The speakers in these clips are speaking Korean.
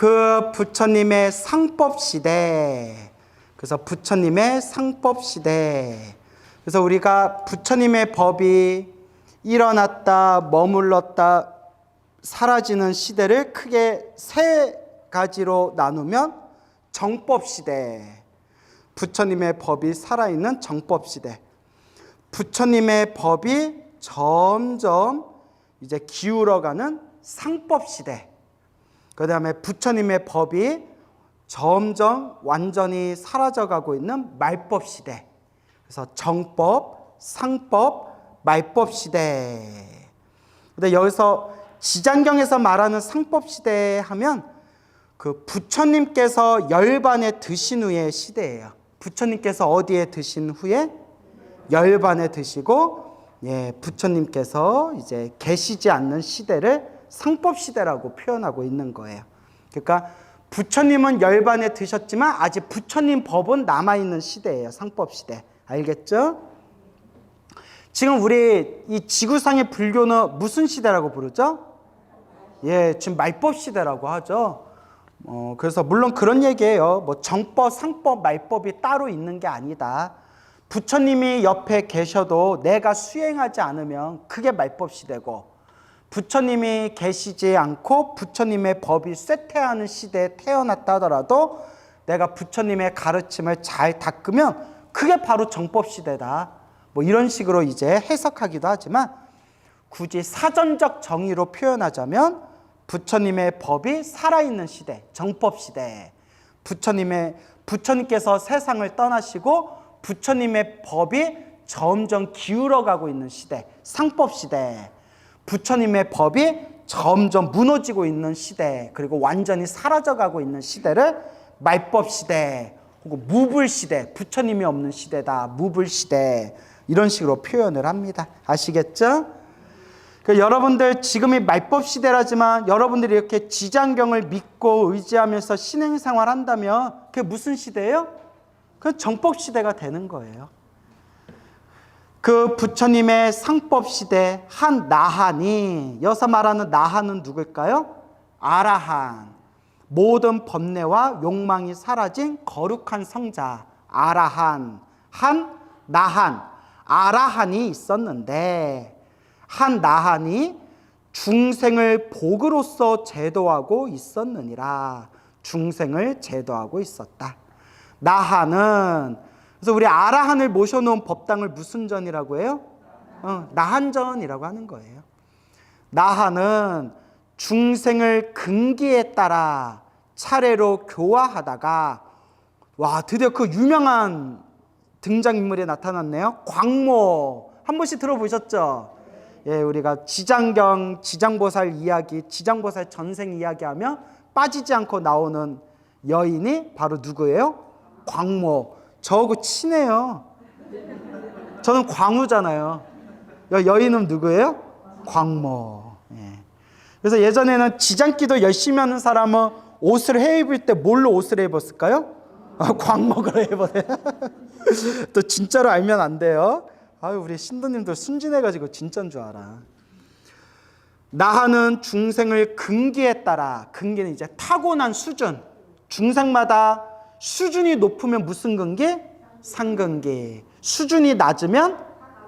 그 부처님의 상법시대. 그래서 부처님의 상법시대. 그래서 우리가 부처님의 법이 일어났다, 머물렀다, 사라지는 시대를 크게 세 가지로 나누면 정법시대. 부처님의 법이 살아있는 정법시대. 부처님의 법이 점점 이제 기울어가는 상법시대. 그 다음에 부처님의 법이 점점 완전히 사라져가고 있는 말법시대. 그래서 정법, 상법, 말법시대. 근데 여기서 지장경에서 말하는 상법시대 하면 그 부처님께서 열반에 드신 후의 시대예요. 부처님께서 어디에 드신 후에? 열반에 드시고, 부처님께서 이제 계시지 않는 시대를 상법시대라고 표현하고 있는 거예요. 그러니까 부처님은 열반에 드셨지만 아직 부처님 법은 남아있는 시대예요. 상법시대. 알겠죠? 지금 우리 이 지구상의 불교는 무슨 시대라고 부르죠? 지금 말법시대라고 하죠. 그래서 물론 그런 얘기예요. 뭐 정법, 상법, 말법이 따로 있는 게 아니다. 부처님이 옆에 계셔도 내가 수행하지 않으면 그게 말법시대고, 부처님이 계시지 않고 부처님의 법이 쇠퇴하는 시대에 태어났다 하더라도 내가 부처님의 가르침을 잘 닦으면 그게 바로 정법시대다. 뭐 이런 식으로 이제 해석하기도 하지만, 굳이 사전적 정의로 표현하자면 부처님의 법이 살아있는 시대, 정법시대. 부처님께서 세상을 떠나시고 부처님의 법이 점점 기울어가고 있는 시대, 상법시대. 부처님의 법이 점점 무너지고 있는 시대, 그리고 완전히 사라져가고 있는 시대를 말법시대 혹은 무불시대, 부처님이 없는 시대다, 무불시대, 이런 식으로 표현을 합니다. 아시겠죠? 그러니까 여러분들 지금이 말법시대라지만 여러분들이 이렇게 지장경을 믿고 의지하면서 신행생활 한다면 그게 무슨 시대예요? 그건 정법시대가 되는 거예요. 그 부처님의 상법시대 한 나한이, 여기서 말하는 나한은 누굴까요? 아라한. 모든 번뇌와 욕망이 사라진 거룩한 성자, 아라한. 한 나한, 아라한이 있었는데, 한 나한이 중생을 복으로서 제도하고 있었느니라. 중생을 제도하고 있었다. 나한은, 그래서 우리 아라한을 모셔놓은 법당을 무슨 전이라고 해요? 나한전이라고 하는 거예요. 나한은 중생을 근기에 따라 차례로 교화하다가, 와, 드디어 그 유명한 등장인물이 나타났네요. 광모. 한 번씩 들어보셨죠? 우리가 지장경, 지장보살 이야기, 지장보살 전생 이야기하면 빠지지 않고 나오는 여인이 바로 누구예요? 광모. 저하고 친해요. 저는 광우잖아요. 여인은 누구예요? 광모. 그래서 예전에는 지장기도 열심히 하는 사람은 옷을 해입을 때 뭘로 옷을 입었을까요? 광목으로 입었어요. 또 진짜로 알면 안 돼요. 우리 신도님들 순진해가지고 진짜인 줄 알아. 나하는 중생을 근기에 따라, 근기는 이제 타고난 수준, 중생마다 수준이 높으면 무슨 근기? 상근기. 수준이 낮으면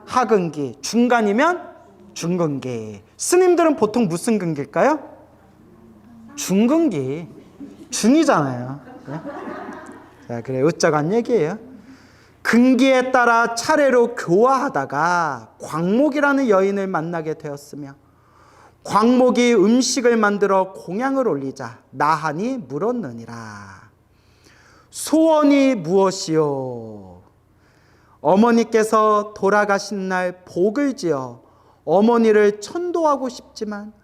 하근기. 중간이면 중근기. 스님들은 보통 무슨 근기일까요? 중근기. 중이잖아요. 자, 그래, 어쩌간 얘기예요. 근기에 따라 차례로 교화하다가 광목이라는 여인을 만나게 되었으며, 광목이 음식을 만들어 공양을 올리자 나한이 물었느니라. 소원이 무엇이요? 어머니께서 돌아가신 날 복을 지어 어머니를 천도하고 싶지만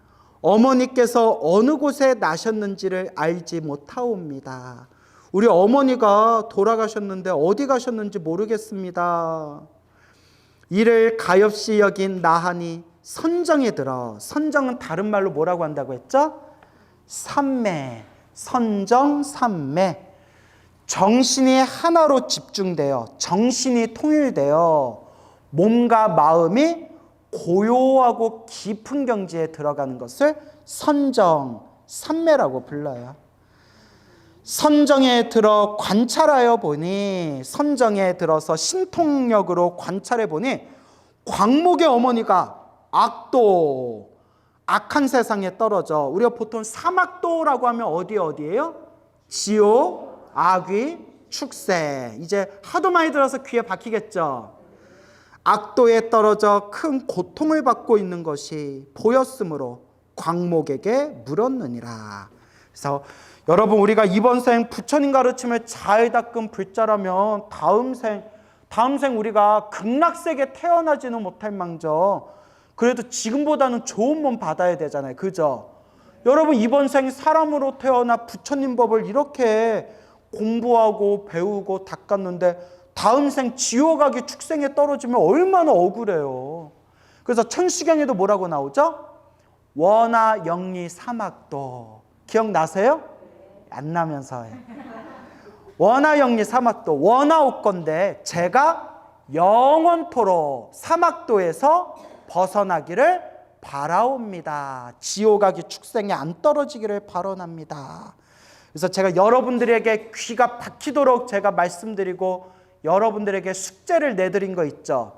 어머니께서 어느 곳에 나셨는지를 알지 못하옵니다. 우리 어머니가 돌아가셨는데 어디 가셨는지 모르겠습니다. 이를 가엾이 여긴 나한이 선정에 들어, 선정은 다른 말로 뭐라고 한다고 했죠? 삼매, 선정, 삼매. 정신이 하나로 집중되어, 정신이 통일되어 몸과 마음이 고요하고 깊은 경지에 들어가는 것을 선정, 삼매라고 불러요. 선정에 들어 관찰하여 보니, 선정에 들어서 신통력으로 관찰해 보니 광목의 어머니가 악도, 악한 세상에 떨어져. 우리가 보통 사막도라고 하면 어디예요? 지옥, 악귀, 축세. 이제 하도 많이 들어서 귀에 박히겠죠. 악도에 떨어져 큰 고통을 받고 있는 것이 보였으므로 광목에게 물었느니라. 그래서 여러분, 우리가 이번 생 부처님 가르침을 잘 닦은 불자라면 다음 생 우리가 극락세계 태어나지는 못할 망정 그래도 지금보다는 좋은 몸 받아야 되잖아요. 그죠? 여러분, 이번 생 사람으로 태어나 부처님 법을 이렇게 공부하고 배우고 닦았는데 다음 생 지옥 가기 축생에 떨어지면 얼마나 억울해요. 그래서 천수경에도 뭐라고 나오죠? 원하 영리 사막도. 기억나세요? 안 나면서 해. 원하 영리 사막도. 원하옵건대 제가 영원토록 사막도에서 벗어나기를 바라옵니다. 지옥 가기 축생에 안 떨어지기를 바라옵니다. 그래서 제가 여러분들에게 귀가 박히도록 제가 말씀드리고 여러분들에게 숙제를 내드린 거 있죠.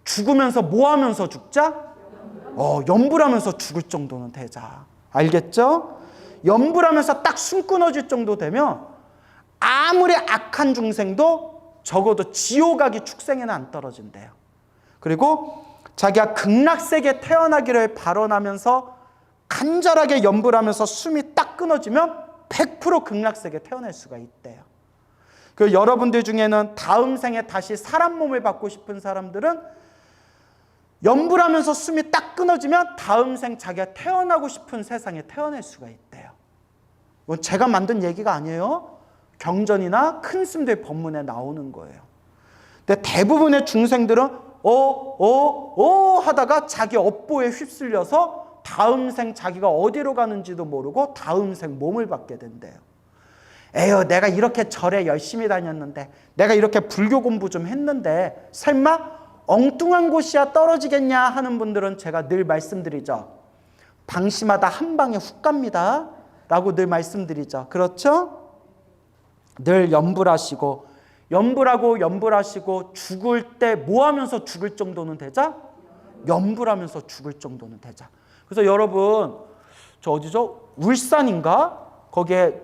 죽으면서 뭐 하면서 죽자? 염불하면서 죽을 정도는 되자. 알겠죠? 염불하면서 딱 숨 끊어질 정도 되면 아무리 악한 중생도 적어도 지옥 가기 축생에는 안 떨어진대요. 그리고 자기가 극락세계에 태어나기를 발언하면서 간절하게 염불하면서 숨이 딱 끊어지면 100% 극락세계에 태어날 수가 있대요. 그 여러분들 중에는 다음 생에 다시 사람 몸을 받고 싶은 사람들은 염불하면서 숨이 딱 끊어지면 다음 생 자기가 태어나고 싶은 세상에 태어날 수가 있대요. 이건 제가 만든 얘기가 아니에요. 경전이나 큰 스님들 법문에 나오는 거예요. 근데 대부분의 중생들은 하다가 자기 업보에 휩쓸려서 다음 생 자기가 어디로 가는지도 모르고 다음 생 몸을 받게 된대요. 에휴, 내가 이렇게 절에 열심히 다녔는데, 내가 이렇게 불교 공부 좀 했는데 설마 엉뚱한 곳이야 떨어지겠냐 하는 분들은 제가 늘 말씀드리죠. 방심하다 한 방에 훅 갑니다 라고 늘 말씀드리죠. 그렇죠? 늘 염불하시고, 염불하시고 죽을 때 뭐 하면서 죽을 정도는 되자? 염불하면서 죽을 정도는 되자. 그래서 여러분, 저 어디죠? 울산인가? 거기에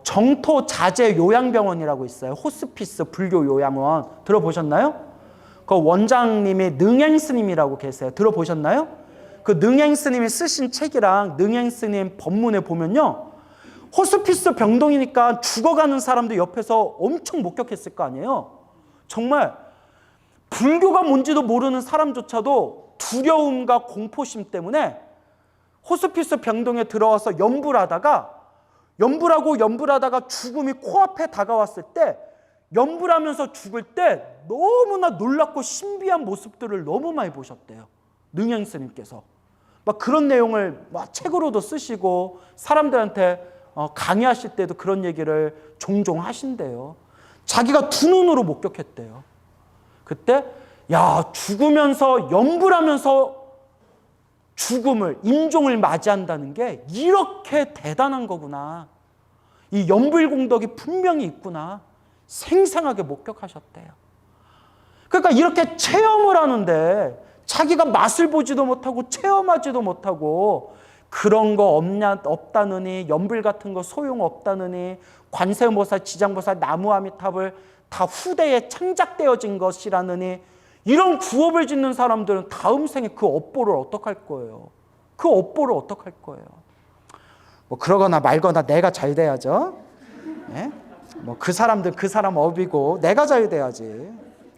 정토 자재 요양병원이라고 있어요. 호스피스 불교 요양원. 들어보셨나요? 그 원장님이 능행스님이라고 계세요. 들어보셨나요? 그 능행스님이 쓰신 책이랑 능행스님 법문에 보면요, 호스피스 병동이니까 죽어가는 사람들 옆에서 엄청 목격했을 거 아니에요. 정말 불교가 뭔지도 모르는 사람조차도 두려움과 공포심 때문에 호스피스 병동에 들어와서 염불하다가 죽음이 코앞에 다가왔을 때, 염불하면서 죽을 때 너무나 놀랍고 신비한 모습들을 너무 많이 보셨대요. 능행 스님께서. 막 그런 내용을 막 책으로도 쓰시고 사람들한테 강의하실 때도 그런 얘기를 종종 하신대요. 자기가 두 눈으로 목격했대요. 그때 죽으면서 염불하면서 죽음을, 임종을 맞이한다는 게 이렇게 대단한 거구나. 이 염불공덕이 분명히 있구나. 생생하게 목격하셨대요. 그러니까 이렇게 체험을 하는데 자기가 맛을 보지도 못하고 체험하지도 못하고 그런 거 없다느니, 염불 같은 거 소용없다느니, 관세음보살, 지장보살, 나무아미탑을 다 후대에 창작되어진 것이라느니, 이런 구업을 짓는 사람들은 다음 생에 그 업보를 어떡할 거예요? 그 업보를 어떡할 거예요? 뭐 그러거나 말거나 내가 잘 돼야죠. 네? 뭐 그 사람들 그 사람 업이고 내가 잘 돼야지.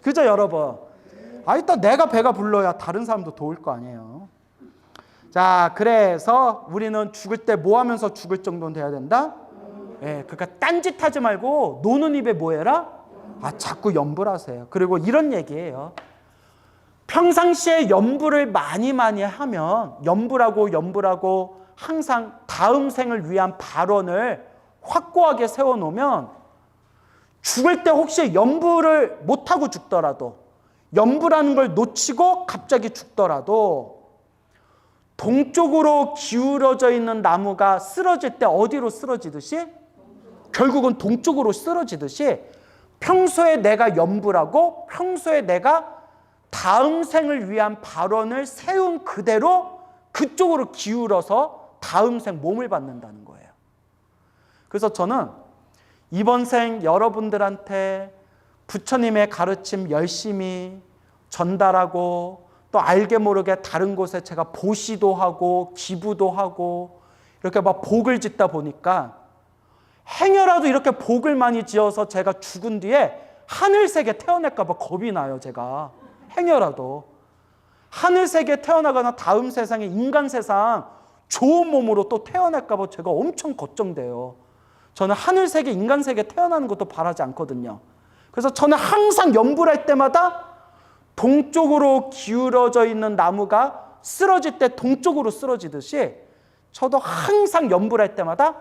그죠, 여러분? 일단 내가 배가 불러야 다른 사람도 도울 거 아니에요. 자, 그래서 우리는 죽을 때 뭐 하면서 죽을 정도는 돼야 된다? 그러니까 딴짓하지 말고 노는 입에 뭐 해라? 자꾸 염불하세요. 그리고 이런 얘기예요. 평상시에 염불을 많이 하면 염불하고 항상 다음 생을 위한 발언을 확고하게 세워놓으면 죽을 때 혹시 염불을 못하고 죽더라도, 염불하는 걸 놓치고 갑자기 죽더라도 동쪽으로 기울어져 있는 나무가 쓰러질 때 어디로 쓰러지듯이? 결국은 동쪽으로 쓰러지듯이 평소에 내가 염불하고 평소에 내가 다음 생을 위한 발언을 세운 그대로 그쪽으로 기울어서 다음 생 몸을 받는다는 거예요. 그래서 저는 이번 생 여러분들한테 부처님의 가르침 열심히 전달하고 또 알게 모르게 다른 곳에 제가 보시도 하고 기부도 하고 이렇게 막 복을 짓다 보니까 행여라도 이렇게 복을 많이 지어서 제가 죽은 뒤에 하늘색에 태어날까 봐 겁이 나요. 제가 행여라도 하늘색에 태어나거나 다음 세상에 인간 세상 좋은 몸으로 또 태어날까 봐 제가 엄청 걱정돼요. 저는 하늘색에 인간색에 태어나는 것도 바라지 않거든요. 그래서 저는 항상 염불할 때마다 동쪽으로 기울어져 있는 나무가 쓰러질 때 동쪽으로 쓰러지듯이 저도 항상 염불할 때마다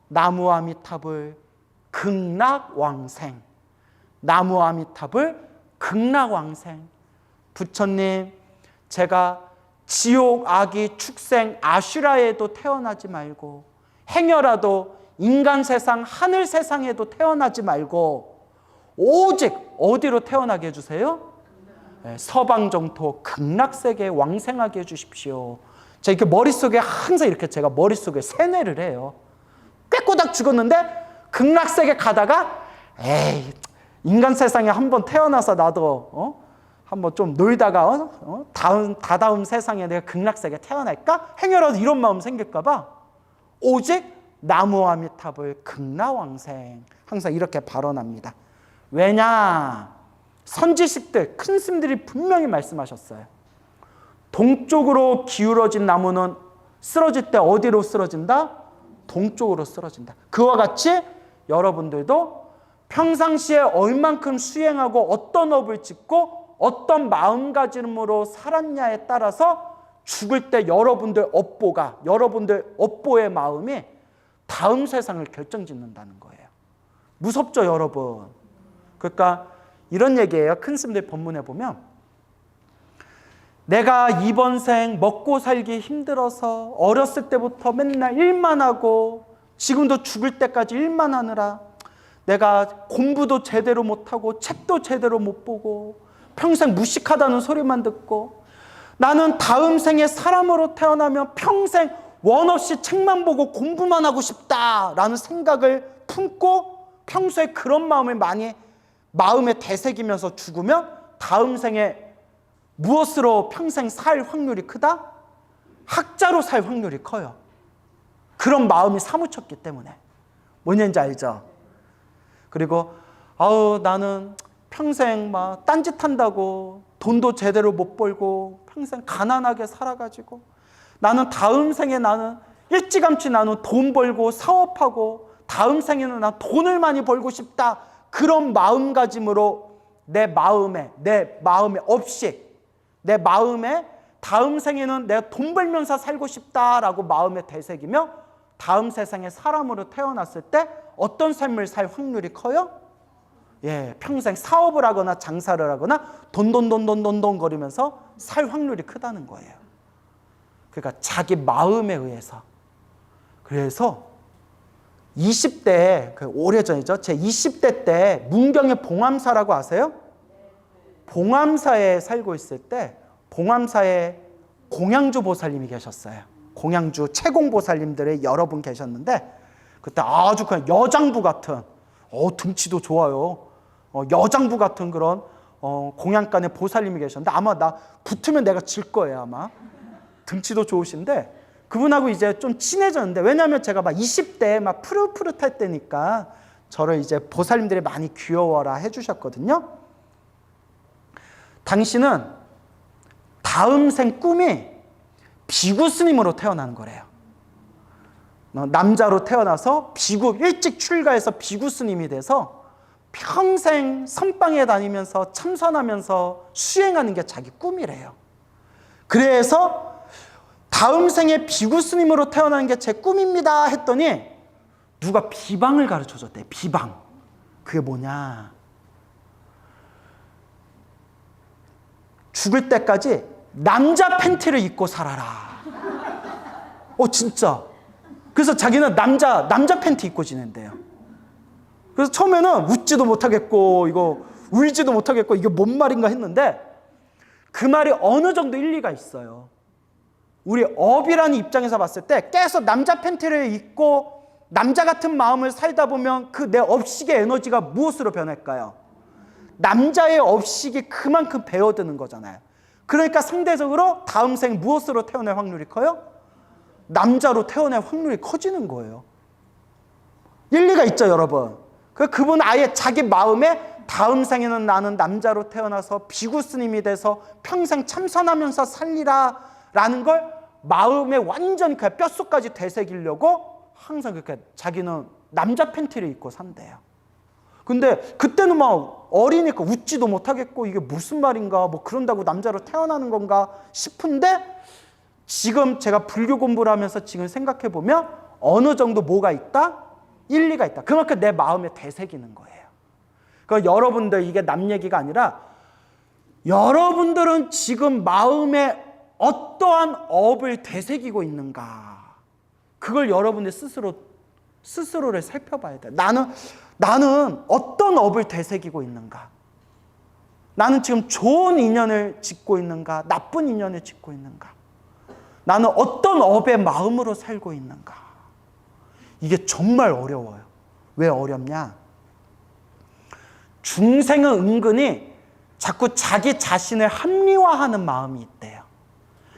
나무 아미타불 극락왕생, 나무 아미타불 극락왕생. 부처님, 제가 지옥, 악이, 축생, 아슈라에도 태어나지 말고 행여라도 인간 세상, 하늘 세상에도 태어나지 말고 오직 어디로 태어나게 해주세요? 서방정토 극락세계에 왕생하게 해주십시오. 제가 이렇게 머릿속에 항상 이렇게 제가 머릿속에 세뇌를 해요. 꾀꼬닥 죽었는데 극락세계 가다가 에이 인간 세상에 한번 태어나서 나도 한번 좀 놀다가 다다음 세상에 내가 극락세계 태어날까? 행여라도 이런 마음 생길까 봐 오직 나무 아미타불 극락왕생 항상 이렇게 발언합니다. 왜냐? 선지식들, 큰 스님들이 분명히 말씀하셨어요. 동쪽으로 기울어진 나무는 쓰러질 때 어디로 쓰러진다? 동쪽으로 쓰러진다. 그와 같이 여러분들도 평상시에 얼만큼 수행하고 어떤 업을 짓고 어떤 마음가짐으로 살았냐에 따라서 죽을 때 여러분들 업보의 마음이 다음 세상을 결정짓는다는 거예요. 무섭죠, 여러분? 그러니까 이런 얘기예요. 큰 스님들 법문에 보면 내가 이번 생 먹고 살기 힘들어서 어렸을 때부터 맨날 일만 하고 지금도 죽을 때까지 일만 하느라 내가 공부도 제대로 못하고 책도 제대로 못 보고 평생 무식하다는 소리만 듣고 나는 다음 생에 사람으로 태어나면 평생 원 없이 책만 보고 공부만 하고 싶다라는 생각을 품고 평소에 그런 마음을 많이 마음에 되새기면서 죽으면 다음 생에 무엇으로 평생 살 확률이 크다? 학자로 살 확률이 커요. 그런 마음이 사무쳤기 때문에. 뭐냐는지 알죠? 그리고 나는 평생 막 딴짓한다고 돈도 제대로 못 벌고 평생 가난하게 살아가지고 나는 다음 생에 나는 일찌감치 나는 돈 벌고 사업하고 다음 생에는 난 돈을 많이 벌고 싶다. 그런 마음가짐으로 내 마음에 없이 내 마음에 다음 생에는 내가 돈 벌면서 살고 싶다라고 마음에 되새기며 다음 세상에 사람으로 태어났을 때 어떤 삶을 살 확률이 커요? 평생 사업을 하거나 장사를 하거나 돈 거리면서 살 확률이 크다는 거예요. 그러니까 자기 마음에 의해서. 그래서 20대, 오래전이죠. 제 20대 때 문경의 봉암사라고 아세요? 봉암사에 살고 있을 때 봉암사에 공양주 보살님이 계셨어요. 공양주 채공보살님들의 여러 분 계셨는데 그때 아주 그냥 여장부 같은 등치도 좋아요. 여장부 같은 그런 공양간의 보살님이 계셨는데 아마 나 붙으면 내가 질 거예요. 아마 등치도 좋으신데 그분하고 이제 좀 친해졌는데 왜냐하면 제가 막 20대에 막 푸릇푸릇할 때니까 저를 이제 보살님들이 많이 귀여워라 해주셨거든요. 당신은 다음 생 꿈이 비구 스님으로 태어나는 거래요. 남자로 태어나서 일찍 출가해서 비구 스님이 돼서 평생 선방에 다니면서 참선하면서 수행하는 게 자기 꿈이래요. 그래서 다음 생에 비구 스님으로 태어나는 게 제 꿈입니다 했더니 누가 비방을 가르쳐줬대. 비방. 그게 뭐냐? 죽을 때까지 남자 팬티를 입고 살아라. 진짜. 그래서 자기는 남자 팬티 입고 지낸대요. 그래서 처음에는 웃지도 못하겠고 이거 울지도 못하겠고 이게 뭔 말인가 했는데 그 말이 어느 정도 일리가 있어요. 우리 업이라는 입장에서 봤을 때 계속 남자 팬티를 입고 남자 같은 마음을 살다 보면 그 내 업식의 에너지가 무엇으로 변할까요? 남자의 업식이 그만큼 배어드는 거잖아요. 그러니까 상대적으로 다음 생 무엇으로 태어날 확률이 커요? 남자로 태어날 확률이 커지는 거예요. 일리가 있죠, 여러분. 그분 아예 자기 마음에 다음 생에는 나는 남자로 태어나서 비구스님이 돼서 평생 참선하면서 살리라 라는 걸 마음에 완전히 그냥 뼛속까지 되새기려고 항상 그렇게 자기는 남자 팬티를 입고 산대요. 근데 그때는 막 어리니까 웃지도 못하겠고 이게 무슨 말인가 뭐 그런다고 남자로 태어나는 건가 싶은데 지금 제가 불교 공부를 하면서 지금 생각해 보면 어느 정도 뭐가 있다? 일리가 있다. 그만큼 내 마음에 되새기는 거예요. 그러니까 여러분들 이게 남 얘기가 아니라 여러분들은 지금 마음에 어떠한 업을 되새기고 있는가 그걸 여러분들 스스로를 살펴봐야 돼. 나는 어떤 업을 되새기고 있는가? 나는 지금 좋은 인연을 짓고 있는가? 나쁜 인연을 짓고 있는가? 나는 어떤 업의 마음으로 살고 있는가? 이게 정말 어려워요. 왜 어렵냐? 중생은 은근히 자꾸 자기 자신을 합리화하는 마음이 있대요.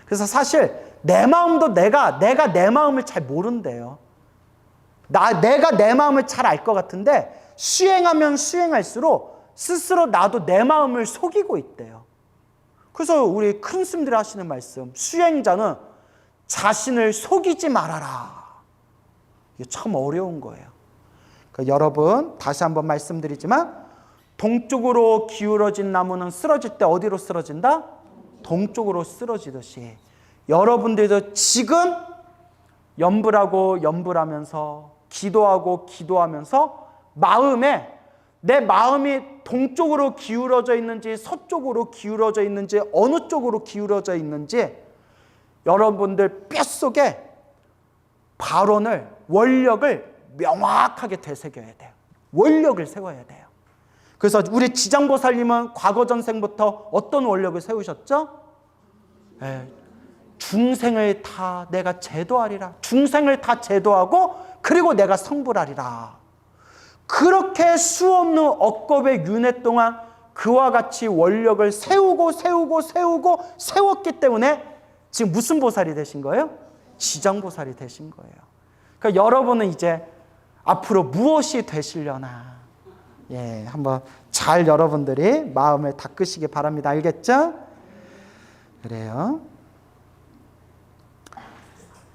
그래서 사실 내 마음도 내가 내 마음을 잘 모른대요. 내가 내 마음을 잘 알 것 같은데 수행하면 수행할수록 스스로 나도 내 마음을 속이고 있대요. 그래서 우리 큰 스님들이 하시는 말씀, 수행자는 자신을 속이지 말아라. 이게 참 어려운 거예요. 그러니까 여러분 다시 한번 말씀드리지만 동쪽으로 기울어진 나무는 쓰러질 때 어디로 쓰러진다? 동쪽으로 쓰러지듯이 여러분들도 지금 염불하면서 기도하고 기도하면서 내 마음이 동쪽으로 기울어져 있는지 서쪽으로 기울어져 있는지 어느 쪽으로 기울어져 있는지 여러분들 뼛속에 발언을 원력을 명확하게 되새겨야 돼요. 원력을 세워야 돼요. 그래서 우리 지장보살님은 과거 전생부터 어떤 원력을 세우셨죠? 중생을 다 내가 제도하리라. 중생을 다 제도하고 그리고 내가 성불하리라. 그렇게 수없는 억겁의 윤회 동안 그와 같이 원력을 세웠기 때문에 지금 무슨 보살이 되신 거예요? 지장보살이 되신 거예요. 그러니까 여러분은 이제 앞으로 무엇이 되시려나 한번 잘 여러분들이 마음을 닦으시기 바랍니다. 알겠죠? 그래요.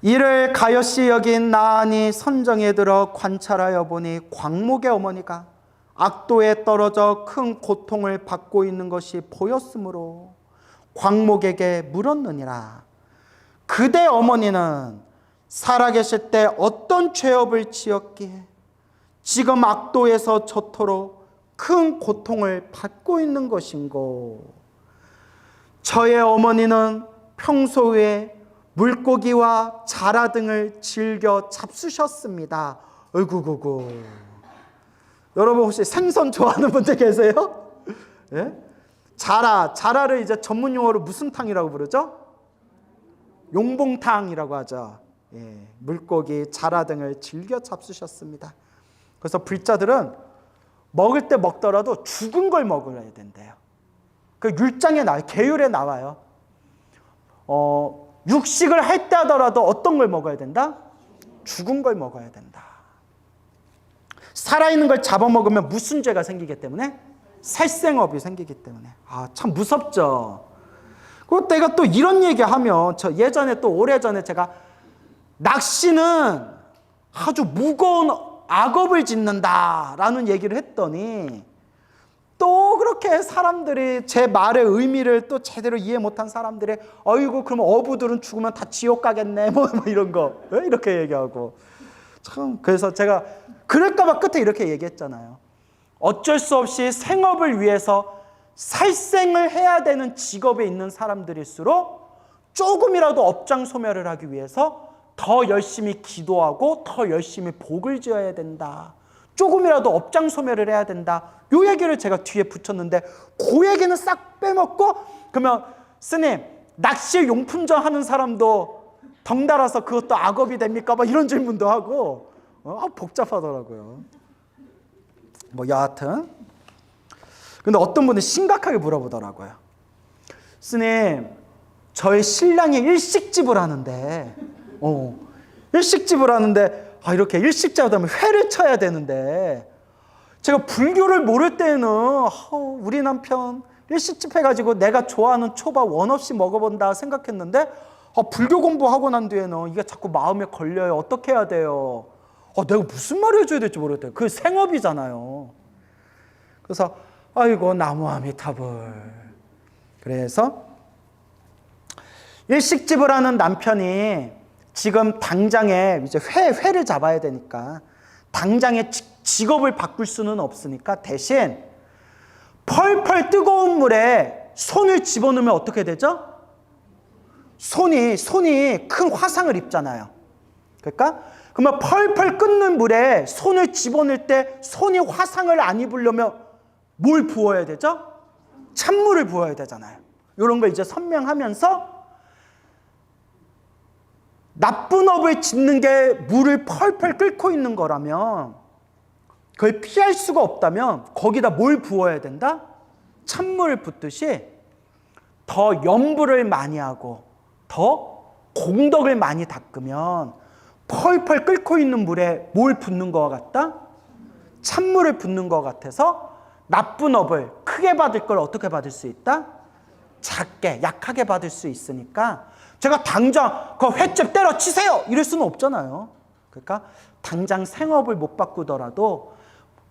이를 가엾이 여긴 나안이 선정에 들어 관찰하여 보니 광목의 어머니가 악도에 떨어져 큰 고통을 받고 있는 것이 보였으므로 광목에게 물었느니라. 그대 어머니는 살아계실 때 어떤 죄업을 지었기에 지금 악도에서 저토록 큰 고통을 받고 있는 것인고. 저의 어머니는 평소에 물고기와 자라 등을 즐겨 잡수셨습니다. 어이구구구. 여러분 혹시 생선 좋아하는 분들 계세요? 예? 자라를 이제 전문 용어로 무슨 탕이라고 부르죠? 용봉탕이라고 하죠. 물고기, 자라 등을 즐겨 잡수셨습니다. 그래서 불자들은 먹을 때 먹더라도 죽은 걸 먹어야 된대요. 그 율장에 나와요. 계율에 나와요. 육식을 할 때 하더라도 어떤 걸 먹어야 된다? 죽은 걸 먹어야 된다. 살아있는 걸 잡아먹으면 무슨 죄가 생기기 때문에? 살생업이 생기기 때문에. 참 무섭죠. 그리고 내가 또 이런 얘기하면 예전에 또 오래전에 제가 낚시는 아주 무거운 악업을 짓는다라는 얘기를 했더니 또 그렇게 사람들이 제 말의 의미를 또 제대로 이해 못한 사람들이 어이구 그럼 어부들은 죽으면 다 지옥 가겠네 뭐 이런 거 이렇게 얘기하고 참 그래서 제가 그럴까봐 끝에 이렇게 얘기했잖아요. 어쩔 수 없이 생업을 위해서 살생을 해야 되는 직업에 있는 사람들일수록 조금이라도 업장 소멸을 하기 위해서 더 열심히 기도하고 더 열심히 복을 지어야 된다. 조금이라도 업장 소멸을 해야 된다. 요 얘기를 제가 뒤에 붙였는데 그 얘기는 싹 빼먹고 그러면 스님 낚시 용품점 하는 사람도 덩달아서 그것도 악업이 됩니까? 막 이런 질문도 하고 복잡하더라고요. 뭐 여하튼 근데 어떤 분은 심각하게 물어보더라고요. 스님 저희 신랑이 일식집을 하는데 일식집을 하는데 이렇게 일식집 하다 보면 회를 쳐야 되는데 제가 불교를 모를 때는 우리 남편 일식집 해가지고 내가 좋아하는 초밥 원 없이 먹어본다 생각했는데 불교 공부하고 난 뒤에는 이게 자꾸 마음에 걸려요. 어떻게 해야 돼요? 내가 무슨 말을 해줘야 될지 모르겠대요. 그 생업이잖아요. 그래서 아이고 나무아미타불. 그래서 일식집을 하는 남편이 지금 당장에 이제 회를 잡아야 되니까 당장에 직업을 바꿀 수는 없으니까 대신 펄펄 뜨거운 물에 손을 집어넣으면 어떻게 되죠? 손이 큰 화상을 입잖아요. 그러니까 그러면 펄펄 끓는 물에 손을 집어넣을 때 손이 화상을 안 입으려면 뭘 부어야 되죠? 찬물을 부어야 되잖아요. 이런 걸 이제 설명하면서 나쁜 업을 짓는 게 물을 펄펄 끓고 있는 거라면 그걸 피할 수가 없다면 거기다 뭘 부어야 된다? 찬물을 붓듯이 더 염불을 많이 하고 더 공덕을 많이 닦으면 펄펄 끓고 있는 물에 뭘 붓는 것 같다? 찬물을 붓는 것 같아서 나쁜 업을 크게 받을 걸 어떻게 받을 수 있다? 작게, 약하게 받을 수 있으니까 제가 당장 그 횟집 때려치세요! 이럴 수는 없잖아요. 그러니까 당장 생업을 못 바꾸더라도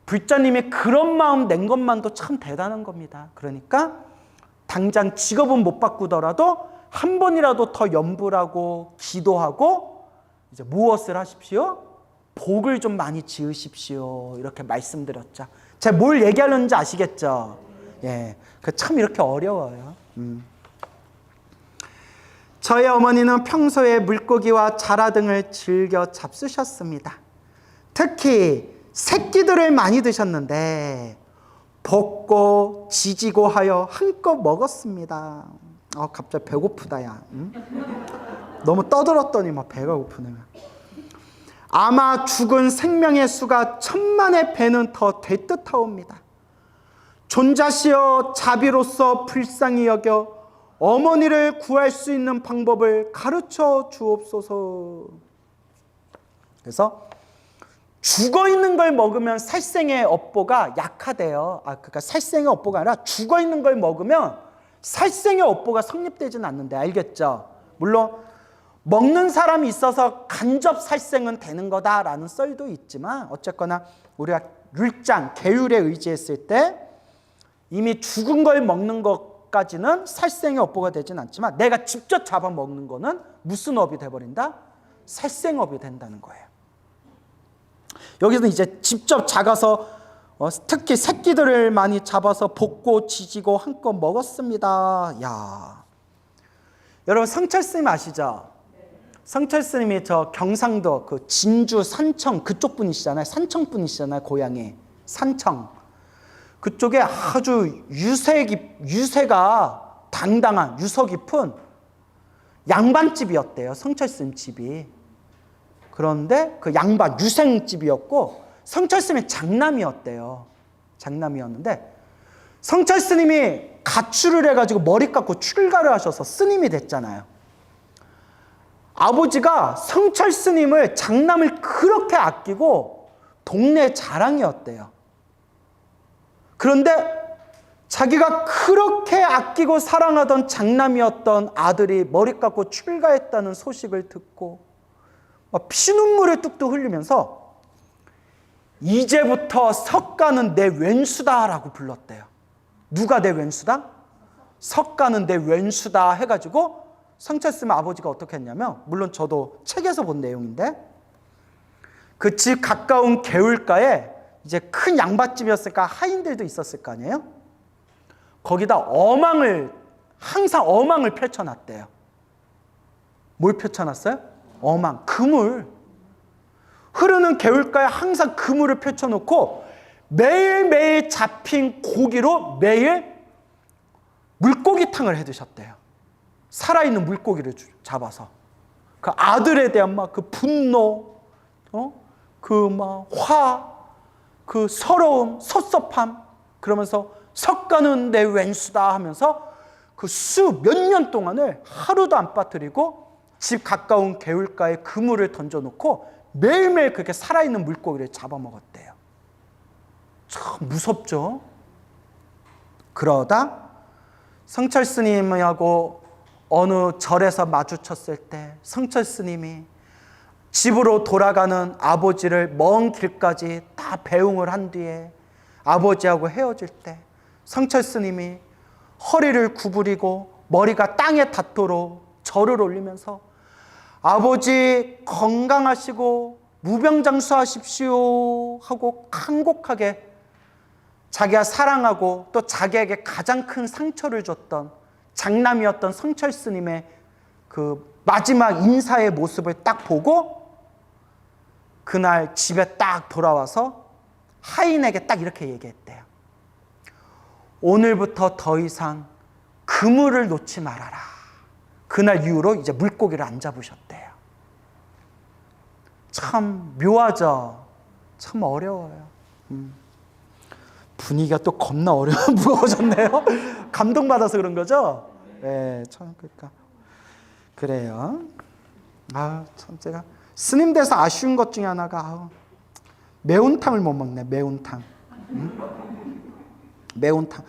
불자님이 그런 마음 낸 것만도 참 대단한 겁니다. 그러니까 당장 직업은 못 바꾸더라도 한 번이라도 더 염불하고 기도하고 이제 무엇을 하십시오? 복을 좀 많이 지으십시오. 이렇게 말씀드렸죠. 제가 뭘 얘기하려는지 아시겠죠? 예, 참 이렇게 어려워요. 저희 어머니는 평소에 물고기와 자라 등을 즐겨 잡수셨습니다. 특히 새끼들을 많이 드셨는데 볶고 지지고 하여 한껏 먹었습니다. 갑자기 배고프다 야. 너무 떠들었더니 막 배가 고프네. 아마 죽은 생명의 수가 천만의 배는 더 될 듯하옵니다. 존자시여 자비로서 불쌍히 여겨 어머니를 구할 수 있는 방법을 가르쳐 주옵소서. 그래서 죽어 있는 걸 먹으면 살생의 업보가 약하대요. 그러니까 살생의 업보가 아니라 죽어 있는 걸 먹으면 살생의 업보가 성립되지는 않는데 알겠죠? 물론 먹는 사람이 있어서 간접 살생은 되는 거다라는 썰도 있지만 어쨌거나 우리가 율장, 계율에 의지했을 때 이미 죽은 걸 먹는 것까지는 살생의 업보가 되진 않지만 내가 직접 잡아먹는 거는 무슨 업이 돼버린다? 살생업이 된다는 거예요. 여기서는 이제 직접 작아서 특히 새끼들을 많이 잡아서 볶고 지지고 한껏 먹었습니다. 야, 여러분 성철 스님 아시죠? 성철 스님이 저 경상도 그 진주 산청 그쪽 분이시잖아요. 산청 분이시잖아요. 고향이 산청. 그쪽에 아주 유세가 당당한 유서 깊은 양반집이었대요. 성철 스님 집이. 그런데 그 양반 유생집이었고 성철 스님이 장남이었대요. 장남이었는데 성철 스님이 가출을 해가지고 머리 깎고 출가를 하셔서 스님이 됐잖아요. 아버지가 성철 스님을 장남을 그렇게 아끼고 동네 자랑이었대요. 그런데 자기가 그렇게 아끼고 사랑하던 장남이었던 아들이 머리 깎고 출가했다는 소식을 듣고 피눈물을 뚝뚝 흘리면서 이제부터 석가는 내 왼수다라고 불렀대요. 누가 내 왼수다? 석가는 내 왼수다 해가지고 성철 스님 아버지가 어떻게 했냐면 물론 저도 책에서 본 내용인데 그 집 가까운 개울가에 이제 큰 양밭집이었으니까 하인들도 있었을 거 아니에요? 거기다 항상 어망을 펼쳐놨대요. 뭘 펼쳐놨어요? 어망, 그물. 흐르는 개울가에 항상 그물을 펼쳐놓고 매일매일 잡힌 고기로 매일 물고기탕을 해 드셨대요. 살아있는 물고기를 잡아서. 그 아들에 대한 막 그 분노, 그 막 화, 그 서러움, 섭섭함, 그러면서 석가는 내 왼수다 하면서 그 몇 년 동안을 하루도 안 빠뜨리고 집 가까운 개울가에 그물을 던져놓고 매일매일 그렇게 살아있는 물고기를 잡아먹었대요. 참 무섭죠? 그러다 성철 스님하고 어느 절에서 마주쳤을 때 성철 스님이 집으로 돌아가는 아버지를 먼 길까지 다 배웅을 한 뒤에 아버지하고 헤어질 때 성철 스님이 허리를 구부리고 머리가 땅에 닿도록 절을 올리면서 아버지 건강하시고 무병장수하십시오 하고 간곡하게 자기가 사랑하고 또 자기에게 가장 큰 상처를 줬던 장남이었던 성철 스님의 그 마지막 인사의 모습을 딱 보고 그날 집에 딱 돌아와서 하인에게 딱 이렇게 얘기했대요. 오늘부터 더 이상 그물을 놓지 말아라. 그날 이후로 이제 물고기를 안 잡으셨대요. 참 묘하죠. 참 어려워요. 분위기가 또 겁나 무거워졌네요. 감동받아서 그런 거죠? 네, 참 그러니까 그래요. 참 제가 스님 돼서 아쉬운 것 중에 하나가 매운탕을 못 먹네. 매운탕. 매운탕.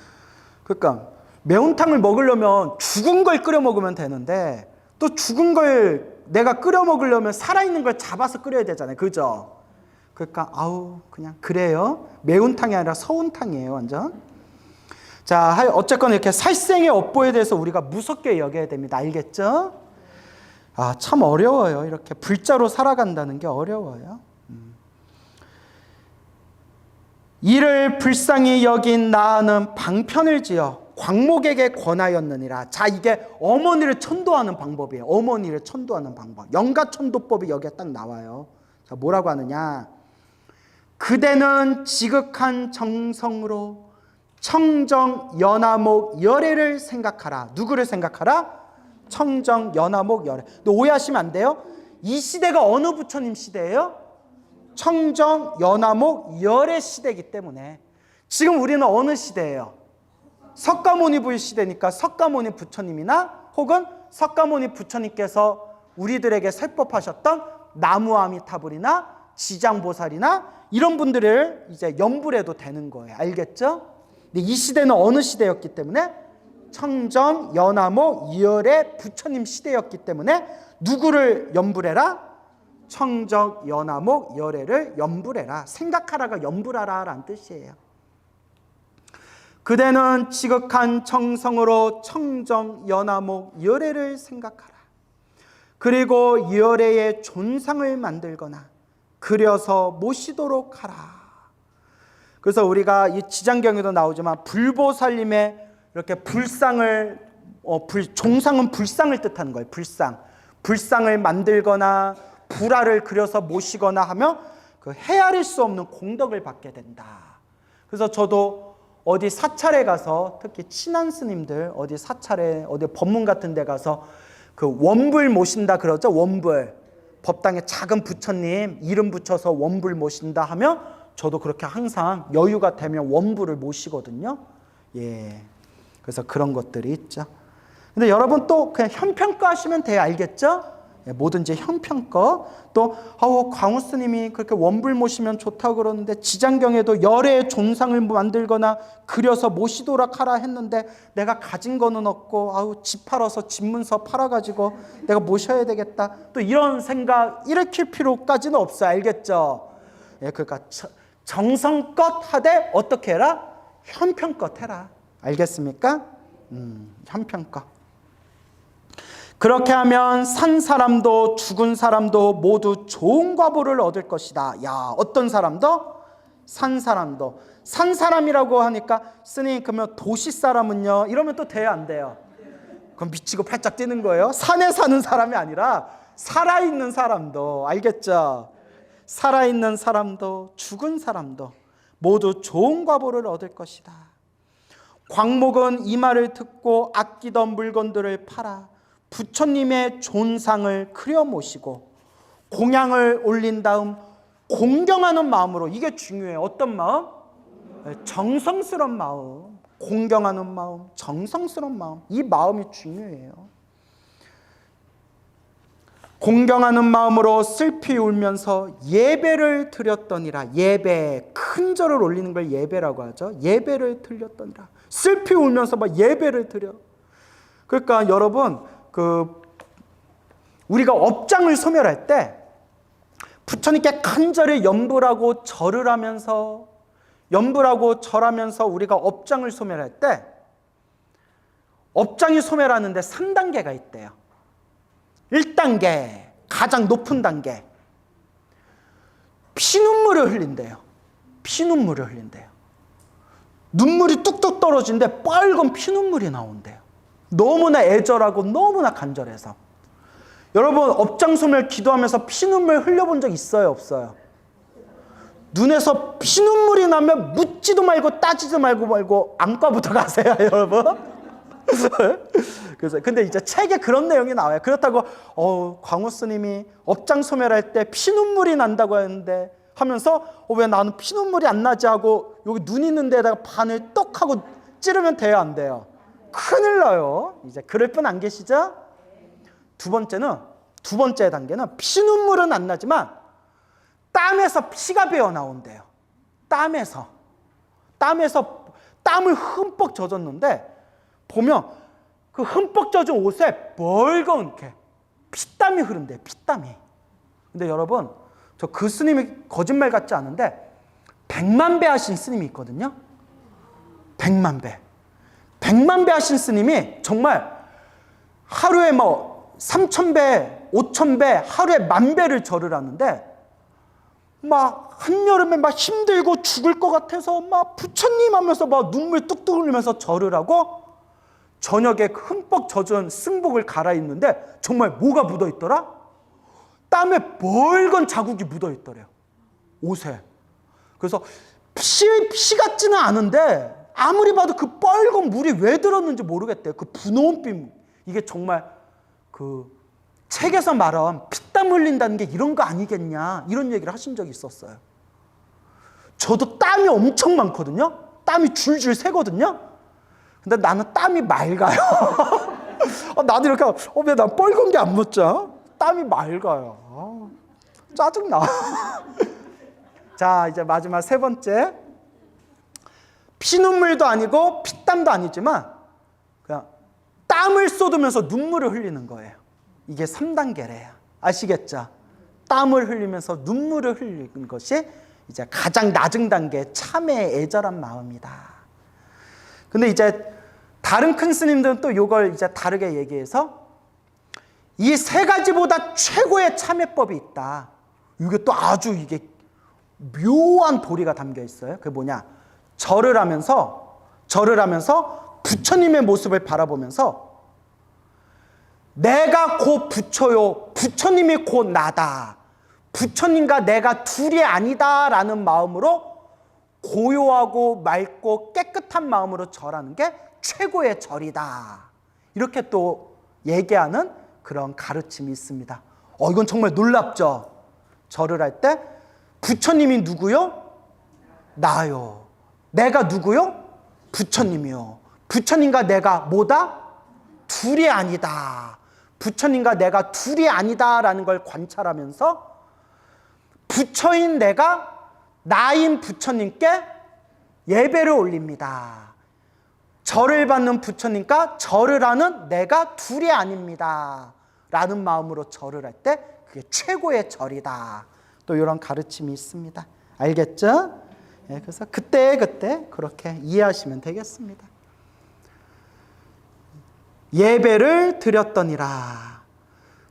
그러니까 매운탕을 먹으려면 죽은 걸 끓여 먹으면 되는데 또 죽은 걸 내가 끓여 먹으려면 살아있는 걸 잡아서 끓여야 되잖아요. 그죠? 그러니까 그냥 그래요. 매운탕이 아니라 서운탕이에요. 완전. 자, 어쨌건 이렇게 살생의 업보에 대해서 우리가 무섭게 여겨야 됩니다. 알겠죠? 참 어려워요. 이렇게 불자로 살아간다는 게 어려워요. 이를 불쌍히 여긴 나는 방편을 지어 광목에게 권하였느니라. 자, 이게 어머니를 천도하는 방법이에요. 어머니를 천도하는 방법. 영가천도법이 여기에 딱 나와요. 자, 뭐라고 하느냐? 그대는 지극한 정성으로 청정 연화목 열애를 생각하라. 누구를 생각하라? 청정 연화목 열애. 너 오해하시면 안 돼요. 이 시대가 어느 부처님 시대예요? 청정 연화목 열애 시대이기 때문에 지금 우리는 어느 시대예요? 석가모니 부의 시대니까 석가모니 부처님이나 혹은 석가모니 부처님께서 우리들에게 설법하셨던 나무아미타불이나 지장보살이나 이런 분들을 이제 염불해도 되는 거예요. 알겠죠? 근데 이 시대는 어느 시대였기 때문에 청정 연화목 열애 부처님 시대였기 때문에 누구를 염불해라? 청정 연화목 열애를 염불해라. 생각하라가 염불하라라는 뜻이에요. 그대는 지극한 정성으로 청정 연화목 열애를 생각하라. 그리고 열애의 존상을 만들거나 그려서 모시도록 하라. 그래서 우리가 이 지장경에도 나오지만 불보살님의 이렇게 불상을 종상은 불상을 뜻하는 거예요. 불상을 만들거나 불화를 그려서 모시거나 하면 그 헤아릴 수 없는 공덕을 받게 된다. 그래서 저도 어디 사찰에 가서 특히 친한 스님들 어디 사찰에 어디 법문 같은 데 가서 그 원불 모신다 그러죠. 원불. 법당에 작은 부처님 이름 붙여서 원불 모신다 하면 저도 그렇게 항상 여유가 되면 원불을 모시거든요. 예. 그래서 그런 것들이 있죠. 근데 여러분 또 그냥 현평가 하시면 돼요. 알겠죠? 예, 뭐든지 현평가. 또 광우 스님이 그렇게 원불 모시면 좋다고 그러는데 지장경에도 열애의 존상을 만들거나 그려서 모시도록 하라 했는데 내가 가진 거는 없고 집 팔아서 집문서 팔아가지고 내가 모셔야 되겠다. 또 이런 생각 일으킬 필요까지는 없어요. 알겠죠? 예, 그러니까 정성껏 하되 어떻게 해라? 현평껏 해라. 알겠습니까? 현평껏. 그렇게 하면 산 사람도 죽은 사람도 모두 좋은 과보를 얻을 것이다. 야, 어떤 사람도? 산 사람도. 산 사람이라고 하니까 스님 그러면 도시 사람은요? 이러면 또 돼요, 안 돼요? 그럼 미치고 팔짝 뛰는 거예요. 산에 사는 사람이 아니라 살아있는 사람도. 알겠죠? 살아있는 사람도 죽은 사람도 모두 좋은 과보를 얻을 것이다. 광목은 이 말을 듣고 아끼던 물건들을 팔아 부처님의 존상을 그려 모시고 공양을 올린 다음 공경하는 마음으로, 이게 중요해요. 어떤 마음? 정성스러운 마음. 공경하는 마음, 정성스러운 마음. 이 마음이 중요해요. 공경하는 마음으로 슬피 울면서 예배를 드렸더니라. 예배, 큰 절을 올리는 걸 예배라고 하죠. 예배를 드렸더니라. 슬피 울면서 막 예배를 드려. 그러니까 여러분, 우리가 업장을 소멸할 때 부처님께 간절히 염불하고 절을 하면서, 염불하고 절하면서 우리가 업장을 소멸할 때, 업장이 소멸하는데 3단계가 있대요. 1단계, 가장 높은 단계, 피눈물을 흘린대요. 피눈물을 흘린대요. 눈물이 뚝뚝 떨어지는데 빨간 피눈물이 나온대요. 너무나 애절하고 너무나 간절해서. 여러분, 업장소멸 기도하면서 피눈물 흘려본 적 있어요, 없어요? 눈에서 피눈물이 나면 묻지도 말고 따지도 말고 안과부터 가세요, 여러분. 그래서 근데 이제 책에 그런 내용이 나와요. 그렇다고 광우 스님이 업장 소멸할 때 피눈물이 난다고 하는데 하면서 왜 나는 피눈물이 안 나지 하고 여기 눈 있는 데다가 바늘 떡 하고 찌르면 돼요, 안 돼요? 큰일 나요. 이제 그럴 분 안 계시죠? 두 번째 단계는 피눈물은 안 나지만 땀에서 피가 배어 나온대요. 땀에서 땀을 흠뻑 젖었는데 보면 그 흠뻑 젖은 옷에 벌겋게 피땀이 흐른대요. 피땀이. 근데 여러분, 저 그 스님이 거짓말 같지 않은데 100만 배 하신 스님이 있거든요. 100만 배. 100만 배 하신 스님이 정말 하루에 3,000배, 5,000배, 하루에 10,000배를 절을 하는데 막 한여름에 막 힘들고 죽을 것 같아서 막 부처님 하면서 막 눈물 뚝뚝 흘리면서 절을 하고 저녁에 흠뻑 젖은 승복을 갈아입는데 정말 뭐가 묻어있더라? 땀에 벌건 자국이 묻어있더래요. 옷에. 그래서 피 같지는 않은데 아무리 봐도 그 빨간 물이 왜 들었는지 모르겠대요. 그 분홍 빛. 이게 정말 책에서 말한 피땀 흘린다는 게 이런 거 아니겠냐, 이런 얘기를 하신 적이 있었어요. 저도 땀이 엄청 많거든요. 땀이 줄줄 새거든요. 근데 나는 땀이 맑아요. 나도 이렇게 왜 난 빨간 게 안 묻죠? 땀이 맑아요. 짜증나. 자, 이제 마지막 세 번째. 피눈물도 아니고 피땀도 아니지만 그냥 땀을 쏟으면서 눈물을 흘리는 거예요. 이게 3단계래요. 아시겠죠? 땀을 흘리면서 눈물을 흘리는 것이 이제 가장 낮은 단계, 참회의 애절한 마음이다. 근데 이제 다른 큰 스님들은 또 이걸 이제 다르게 얘기해서 이 세 가지보다 최고의 참회법이 있다. 이게 또 아주 이게 묘한 도리가 담겨 있어요. 그게 뭐냐? 절을 하면서 부처님의 모습을 바라보면서 내가 곧 부처요, 부처님이 곧 나다, 부처님과 내가 둘이 아니다 라는 마음으로 고요하고 맑고 깨끗한 마음으로 절하는 게 최고의 절이다. 이렇게 또 얘기하는 그런 가르침이 있습니다. 이건 정말 놀랍죠? 절을 할 때 부처님이 누구요? 나요. 내가 누구요? 부처님이요. 부처님과 내가 뭐다? 둘이 아니다. 부처님과 내가 둘이 아니다라는 걸 관찰하면서 부처인 내가 나인 부처님께 예배를 올립니다. 절을 받는 부처님과 절을 하는 내가 둘이 아닙니다 라는 마음으로 절을 할 때 그게 최고의 절이다. 또 이런 가르침이 있습니다. 알겠죠? 그래서 그때 그렇게 이해하시면 되겠습니다. 예배를 드렸더니라.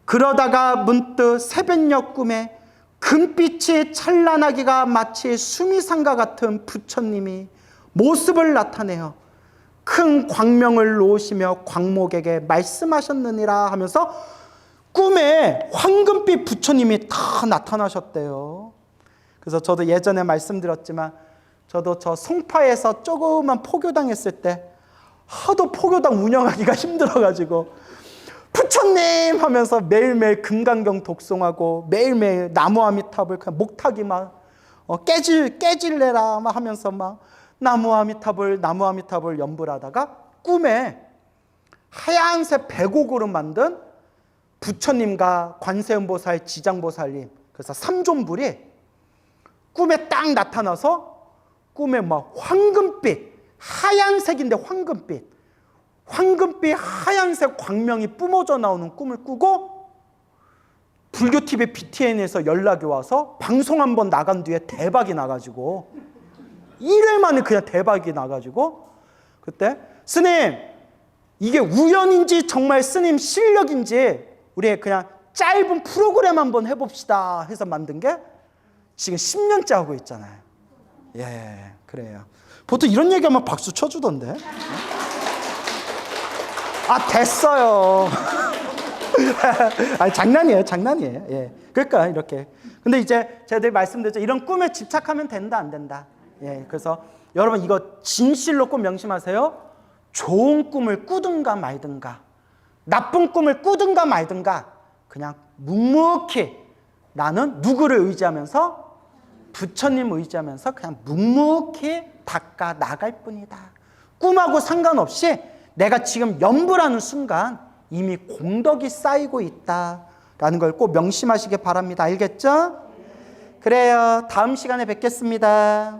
그러다가 문득 새벽녘 꿈에 금빛이 찬란하기가 마치 수미상과 같은 부처님이 모습을 나타내어 큰 광명을 놓으시며 광목에게 말씀하셨느니라 하면서 꿈에 황금빛 부처님이 다 나타나셨대요. 그래서 저도 예전에 말씀드렸지만 저도 저 송파에서 조그만 포교당 했을 때 하도 포교당 운영하기가 힘들어가지고 부처님 하면서 매일매일 금강경 독송하고 매일매일 나무아미탑을 그냥 목탁이만 깨질래라 막 하면서 막 나무아미탑을 연불 하다가 꿈에 하얀색 백옥으로 만든 부처님과 관세음보살, 지장보살님, 그래서 삼존불이 꿈에 딱 나타나서 꿈에 막 황금빛, 하얀색인데 황금빛 하얀색 광명이 뿜어져 나오는 꿈을 꾸고 불교TV BTN에서 연락이 와서 방송 한번 나간 뒤에 대박이 나가지고 1회 만에 그냥 대박이 나가지고 그때 스님 이게 우연인지 정말 스님 실력인지 우리 그냥 짧은 프로그램 한번 해봅시다 해서 만든 게 지금 10년째 하고 있잖아요. 예, 그래요. 보통 이런 얘기하면 박수 쳐주던데. 아, 됐어요. 아니, 장난이에요. 예. 그러니까 이렇게. 근데 이제 제가 늘 말씀드렸죠. 이런 꿈에 집착하면 된다, 안 된다. 예. 그래서 여러분 이거 진실로 꼭 명심하세요. 좋은 꿈을 꾸든가 말든가, 나쁜 꿈을 꾸든가 말든가, 그냥 묵묵히 나는 누구를 의지하면서 부처님 의지하면서 그냥 묵묵히 닦아 나갈 뿐이다. 꿈하고 상관없이 내가 지금 연불하는 순간 이미 공덕이 쌓이고 있다라는 걸 꼭 명심하시기 바랍니다. 알겠죠? 그래요. 다음 시간에 뵙겠습니다.